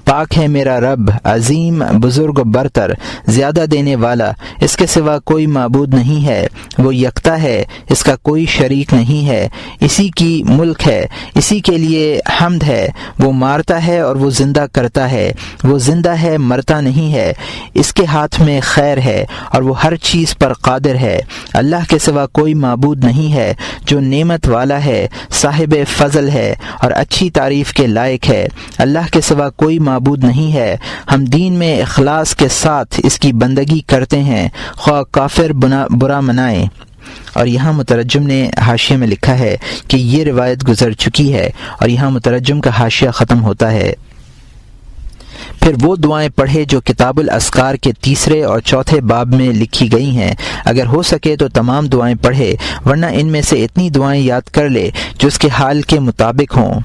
پاک ہے میرا رب، عظیم، بزرگ و برتر، زیادہ دینے والا، اس کے سوا کوئی معبود نہیں ہے. وہ یکتا ہے، اس کا کوئی شریک نہیں ہے. اسی کی ملک ہے، اسی کے لیے حمد ہے. وہ مارتا ہے اور وہ زندہ کرتا ہے. وہ زندہ ہے، مرتا نہیں ہے. اس کے ہاتھ میں خیر ہے اور وہ ہر چیز پر قادر ہے. اللہ کے سوا کوئی معبود نہیں ہے جو نعمت والا ہے، صاحب فضل ہے اور اچھی تعریف کے لائق ہے. اللہ کے سوا کوئی معبود نہیں ہے. ہم دین میں اخلاص کے ساتھ اس کی بندگی کرتے ہیں، خواہ کافر برا منائیں. اور یہاں مترجم نے حاشیے میں لکھا ہے کہ یہ روایت گزر چکی ہے، اور یہاں مترجم کا حاشیہ ختم ہوتا ہے. پھر وہ دعائیں پڑھے جو کتاب الاذکار کے 3 اور 4 باب میں لکھی گئی ہیں. اگر ہو سکے تو تمام دعائیں پڑھے، ورنہ ان میں سے اتنی دعائیں یاد کر لے جو اس کے حال کے مطابق ہوں،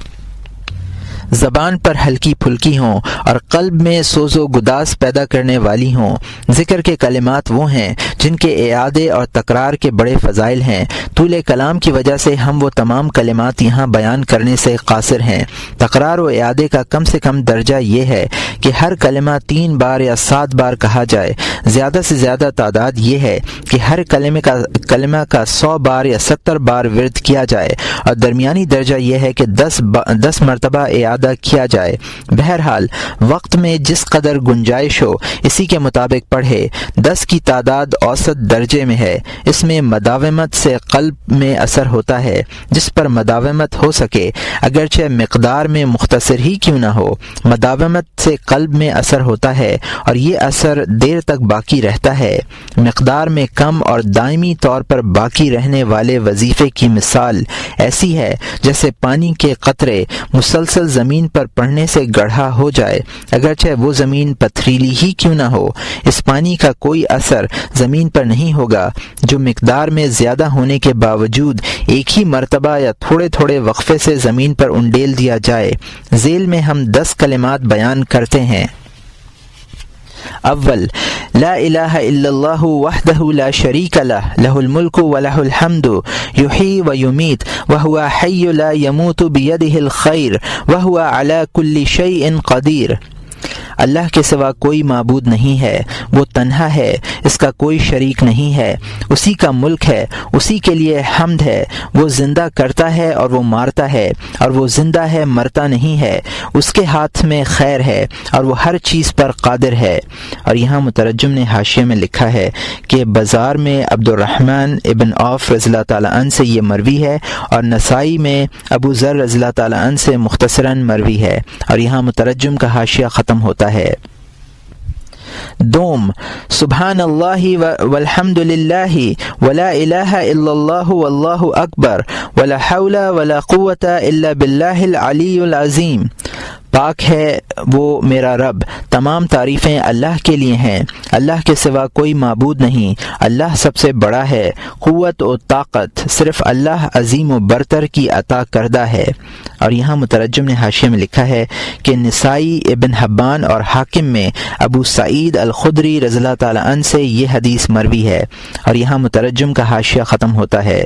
زبان پر ہلکی پھلکی ہوں اور قلب میں سوز و گداز پیدا کرنے والی ہوں. ذکر کے کلمات وہ ہیں جن کے اعادے اور تکرار کے بڑے فضائل ہیں. طول کلام کی وجہ سے ہم وہ تمام کلمات یہاں بیان کرنے سے قاصر ہیں. تکرار و اعادے کا کم سے کم درجہ یہ ہے کہ ہر کلمہ 3 بار یا 7 بار کہا جائے. زیادہ سے زیادہ تعداد یہ ہے کہ ہر کلمہ کا 100 بار یا 70 بار ورد کیا جائے، اور درمیانی درجہ یہ ہے کہ 10 مرتبہ اعادہ کیا جائے. بہرحال وقت میں جس قدر گنجائش ہو اسی کے مطابق پڑھے. 10 کی تعداد اوسط درجے میں ہے. اس میں مداومت سے قلب میں اثر ہوتا ہے. جس پر مداومت ہو سکے، اگرچہ مقدار میں مختصر ہی کیوں نہ ہو، مداومت سے قلب میں اثر ہوتا ہے اور یہ اثر دیر تک باقی رہتا ہے. مقدار میں کم اور دائمی طور پر باقی رہنے والے وظیفے کی مثال ایسی ہے جیسے پانی کے قطرے مسلسل زمین پر پڑنے سے گڑھا ہو جائے، اگرچہ وہ زمین پتھریلی ہی کیوں نہ ہو. اس پانی کا کوئی اثر زمین پر نہیں ہوگا جو مقدار میں زیادہ ہونے کے باوجود ایک ہی مرتبہ یا تھوڑے تھوڑے وقفے سے زمین پر انڈیل دیا جائے. ذیل میں ہم 10 کلمات بیان کرتے ہیں. اول، لا الہ الا اللہ وحدہ لا شریک لہ لہ الملک ولہ الحمد یحیی و یمیت وہو حی لا یموت بیدہ الخیر وہو علی کل شیء قدیر. اللہ کے سوا کوئی معبود نہیں ہے، وہ تنہا ہے، اس کا کوئی شریک نہیں ہے. اسی کا ملک ہے، اسی کے لیے حمد ہے. وہ زندہ کرتا ہے اور وہ مارتا ہے، اور وہ زندہ ہے، مرتا نہیں ہے. اس کے ہاتھ میں خیر ہے اور وہ ہر چیز پر قادر ہے. اور یہاں مترجم نے حاشیے میں لکھا ہے کہ بازار میں عبد الرحمن ابن عوف رضی اللہ تعالیٰ عنہ سے یہ مروی ہے، اور نسائی میں ابو ذر رضی اللہ تعالیٰ عنہ سے مختصراً مروی ہے. اور یہاں مترجم کا حاشیہ ختم ہوتا ہوتا ہے۔ دوم، سبحان اللہ والحمد للہ ولا الہ الا اللہ واللہ اکبر ولا حول ولا قوۃ الا باللہ العلی العظیم۔ پاک ہے وہ میرا رب، تمام تعریفیں اللہ کے لیے ہیں، اللہ کے سوا کوئی معبود نہیں، اللہ سب سے بڑا ہے، قوت و طاقت صرف اللہ عظیم و برتر کی عطا کردہ ہے۔ اور یہاں مترجم نے حاشیے میں لکھا ہے کہ نسائی، ابن حبان اور حاکم میں ابو سعید الخدری رضی اللہ تعالی عنہ سے یہ حدیث مروی ہے۔ اور یہاں مترجم کا حاشیہ ختم ہوتا ہے۔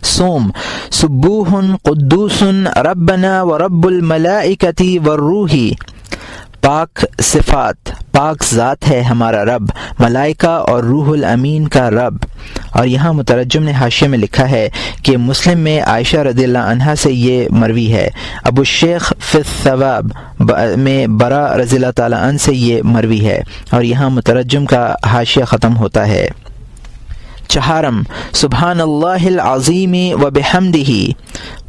سوم، سبوح قدوس ربنا ورب الملائکۃ والروح۔ پاک صفات، پاک ذات ہے ہمارا رب، ملائکہ اور روح الامین کا رب۔ اور یہاں مترجم نے حاشیے میں لکھا ہے کہ مسلم میں عائشہ رضی اللہ عنہا سے یہ مروی ہے۔ ابو الشیخ فی الثواب میں برا رضی اللہ تعالی عنہ سے یہ مروی ہے۔ اور یہاں مترجم کا حاشیہ ختم ہوتا ہے۔ چہارم، سبحان اللہ العظیم و بحمدہ۔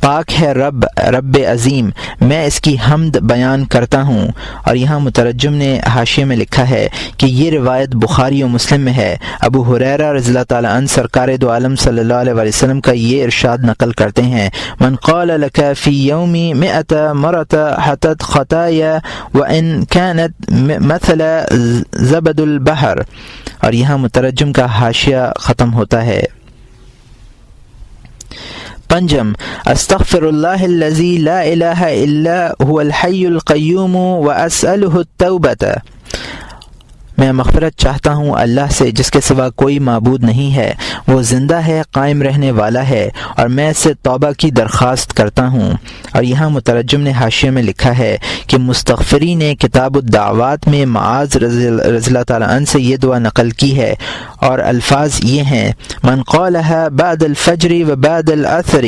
پاک ہے رب عظیم، میں اس کی حمد بیان کرتا ہوں۔ اور یہاں مترجم نے حاشیے میں لکھا ہے کہ یہ روایت بخاری و مسلم میں ہے۔ ابو ہریرہ رضی اللہ تعالی عنہ سرکار دو عالم صلی اللہ علیہ وسلم کا یہ ارشاد نقل کرتے ہیں، من قال لك في يوم 100 مرة حتت خطايا وان كانت مثل زبد البحر۔ اور یہاں مترجم کا حاشیہ ختم ہوتا ہے۔ پنجم، استغفر اللہ الذی لا الہ الا هو الحی القیوم واسألہ التوبۃ۔ میں مغفرت چاہتا ہوں اللہ سے جس کے سوا کوئی معبود نہیں ہے، وہ زندہ ہے، قائم رہنے والا ہے، اور میں اس سے توبہ کی درخواست کرتا ہوں۔ اور یہاں مترجم نے حاشیے میں لکھا ہے کہ مستغفری نے کتاب الدعوات میں معاذ رضی اللہ تعالیٰ عنہ سے یہ دعا نقل کی ہے، اور الفاظ یہ ہیں، من قالها بعد الفجر وبعد العصر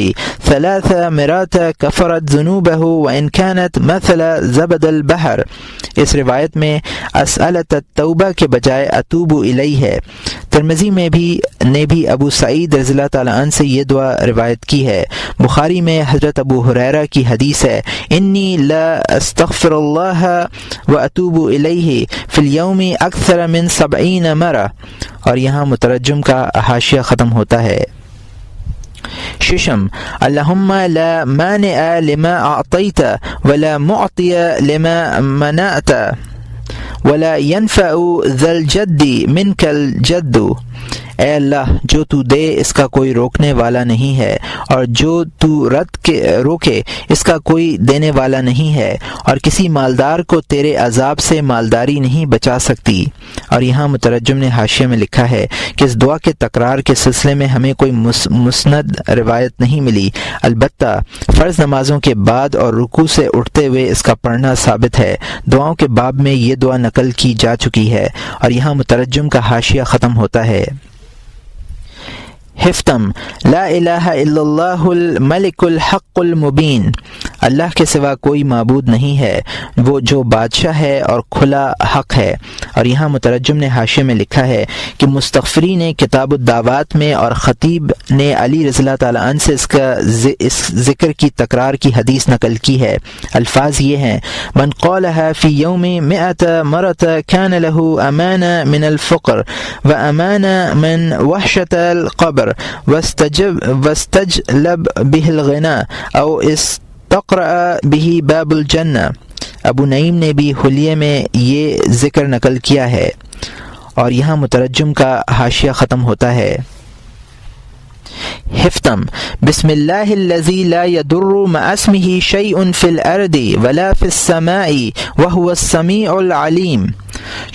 3 مرات کفرت ذنوبہ وان كانت مثل زبد البحر۔ اس روایت میں اسألت التوبہ کے بجائے اتوب الیہ ہے۔ ترمذی میں بھی ابو سعید رضی اللہ تعالی عنہ سے یہ دعا روایت کی ہے۔ بخاری میں حضرت ابو ہریرہ کی حدیث ہے، انی لا استغفر اللہ و اتوب الیہ فی اليوم اکثر من 70 مرہ۔ اور یہاں مترجم کا حاشیہ ختم ہوتا ہے۔ ششم، اللہم لا مانع لما اعطیت ولا معطی لما منعت ولا ينفع ذا الجد منك الجد۔ اے اللہ، جو تو دے اس کا کوئی روکنے والا نہیں ہے، اور جو تو روکے اس کا کوئی دینے والا نہیں ہے، اور کسی مالدار کو تیرے عذاب سے مالداری نہیں بچا سکتی۔ اور یہاں مترجم نے حاشیے میں لکھا ہے کہ اس دعا کے تکرار کے سلسلے میں ہمیں کوئی مسند روایت نہیں ملی، البتہ فرض نمازوں کے بعد اور رکوع سے اٹھتے ہوئے اس کا پڑھنا ثابت ہے۔ دعاؤں کے باب میں یہ دعا نقل کی جا چکی ہے۔ اور یہاں مترجم کا حاشیہ ختم ہوتا ہے۔ ہفتم، لا الہ الا اللہ الملک الحق المبین۔ اللہ کے سوا کوئی معبود نہیں ہے، وہ جو بادشاہ ہے اور کھلا حق ہے۔ اور یہاں مترجم نے حاشیے میں لکھا ہے کہ مستغفری نے کتاب الدعوات میں اور خطیب نے علی رضی اللہ تعالی عنہ سے اس ذکر کی تکرار کی حدیث نقل کی ہے۔ الفاظ یہ ہیں، من قالها فی یوم 100 مرة كان له امان من الفقر وامان من وحشة القبر واستجلب به الغنى او استقرأ به باب الجنہ۔ ابو نعیم نے بھی حلیے میں یہ ذکر نقل کیا ہے۔ اور یہاں مترجم کا حاشیہ ختم ہوتا ہے۔ ہفتم، بسم اللہ الذی لا يضر مع اسمہ شیء فی الارض ولا فی السماء وهو السمیع العلیم۔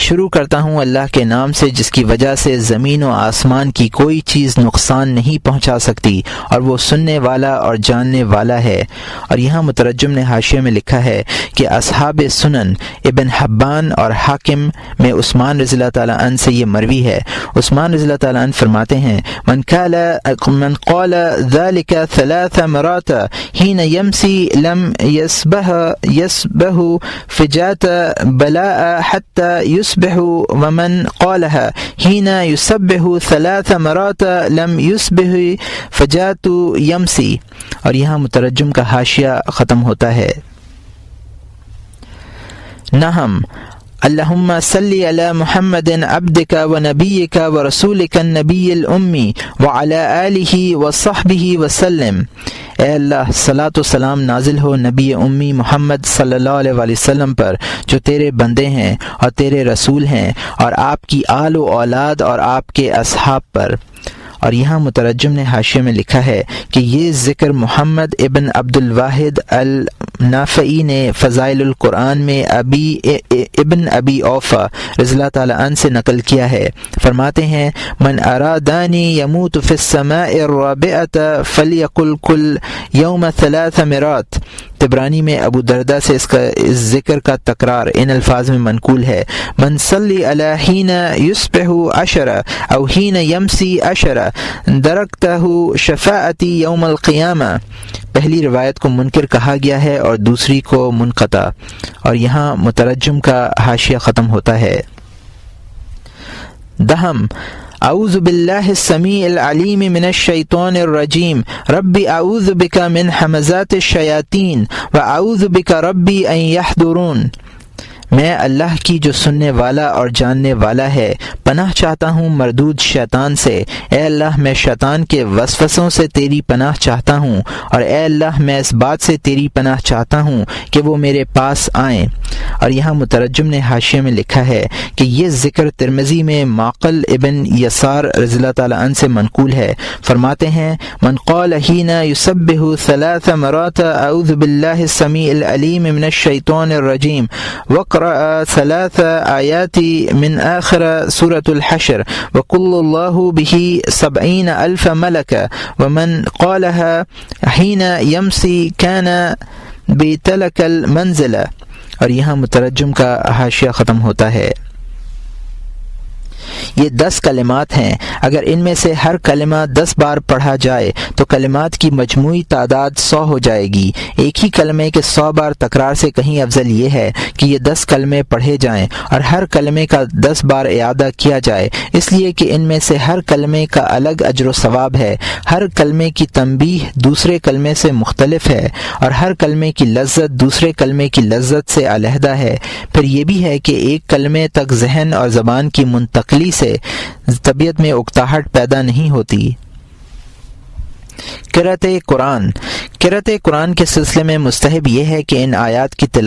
شروع کرتا ہوں اللہ کے نام سے جس کی وجہ سے زمین و آسمان کی کوئی چیز نقصان نہیں پہنچا سکتی، اور وہ سننے والا اور جاننے والا ہے۔ اور یہاں مترجم نے حاشیے میں لکھا ہے کہ اصحاب سنن، ابن حبان اور حاکم میں عثمان رضی اللہ تعالیٰ عنہ سے یہ مروی ہے۔ عثمان رضی اللہ تعالیٰ عنہ فرماتے ہیں، من قال ذلك 3 مرات حين يمسي لم يسبه فجات بلاء حتى يصبح، ومن قالها حين يسبه 3 مرات لم يسبه فجات يمسي۔ اور یہاں مترجم کا حاشیہ ختم ہوتا ہے۔ نہم اللہم صلی علی محمد عبدک و نبیک و رسولک النبی الامی وعلی آلہ و صحبہ وسلم۔ اے اللہ صلاۃ و سلام نازل ہو نبی امی محمد صلی اللہ علیہ وآلہ وسلم پر جو تیرے بندے ہیں اور تیرے رسول ہیں، اور آپ کی آل و اولاد اور آپ کے اصحاب پر۔ اور یہاں مترجم نے حاشیے میں لکھا ہے کہ یہ ذکر محمد ابن عبد الواحد النافعی نے فضائل القرآن میں ابن ابی اوفا رضی اللہ تعالیٰ عنہ سے نقل کیا ہے۔ فرماتے ہیں من ارادانی یموت فی السماء الرابعۃ فلیقل کل یوم 3 مرات۔ طبرانی میں ابو دردہ سے اس ذکر کا تکرار ان الفاظ میں منقول ہے، من صلی علی حین یصبح 10 او حین یمسی 10 درکتہ شفاعتی یوم القیامہ۔ پہلی روایت کو منکر کہا گیا ہے اور دوسری کو منقطع۔ اور یہاں مترجم کا حاشیہ ختم ہوتا ہے۔ دہم اعوذ باللہ السمیع العلیم من الشیطان الرجیم ربی اعوذ بک من حمزات الشیاطین و اعوذ بک ربی ان یحضرون۔ میں اللہ کی جو سننے والا اور جاننے والا ہے پناہ چاہتا ہوں مردود شیطان سے۔ اے اللہ میں شیطان کے وسوسوں سے تیری پناہ چاہتا ہوں، اور اے اللہ میں اس بات سے تیری پناہ چاہتا ہوں کہ وہ میرے پاس آئیں۔ اور یہاں مترجم نے حاشیے میں لکھا ہے کہ یہ ذکر ترمذی میں معقل ابن یسار رضی اللہ تعالیٰ عنہ سے منقول ہے۔ فرماتے ہیں من قال حین یسبح 3 مرات اعوذ باللہ السمیع العلیم من الشیطان الرجیم وقرأ 3 آیات من آخر سورة الحشر وقل اللہ به 70,000 ملک ومن قالها حین یمسی کان بتلک المنزلہ۔ اور یہاں مترجم کا حاشیہ ختم ہوتا ہے۔ یہ 10 کلمات ہیں، اگر ان میں سے ہر کلمہ 10 بار پڑھا جائے تو کلمات کی مجموعی تعداد 100 ہو جائے گی۔ ایک ہی کلمے کے 100 بار تکرار سے کہیں افضل یہ ہے کہ یہ 10 کلمے پڑھے جائیں اور ہر کلمے کا 10 بار اعادہ کیا جائے، اس لیے کہ ان میں سے ہر کلمے کا الگ اجر و ثواب ہے۔ ہر کلمے کی تنبیہ دوسرے کلمے سے مختلف ہے، اور ہر کلمے کی لذت دوسرے کلمے کی لذت سے علیحدہ ہے۔ پھر یہ بھی ہے کہ ایک کلمے تک ذہن اور زبان کی منتقلی سے طبیعت میں اکتاہٹ پیدا نہیں ہوتی۔ قرأت قرآن کے سلسلے میں مستحب یہ ہے کہ ان آیات کی تلاوت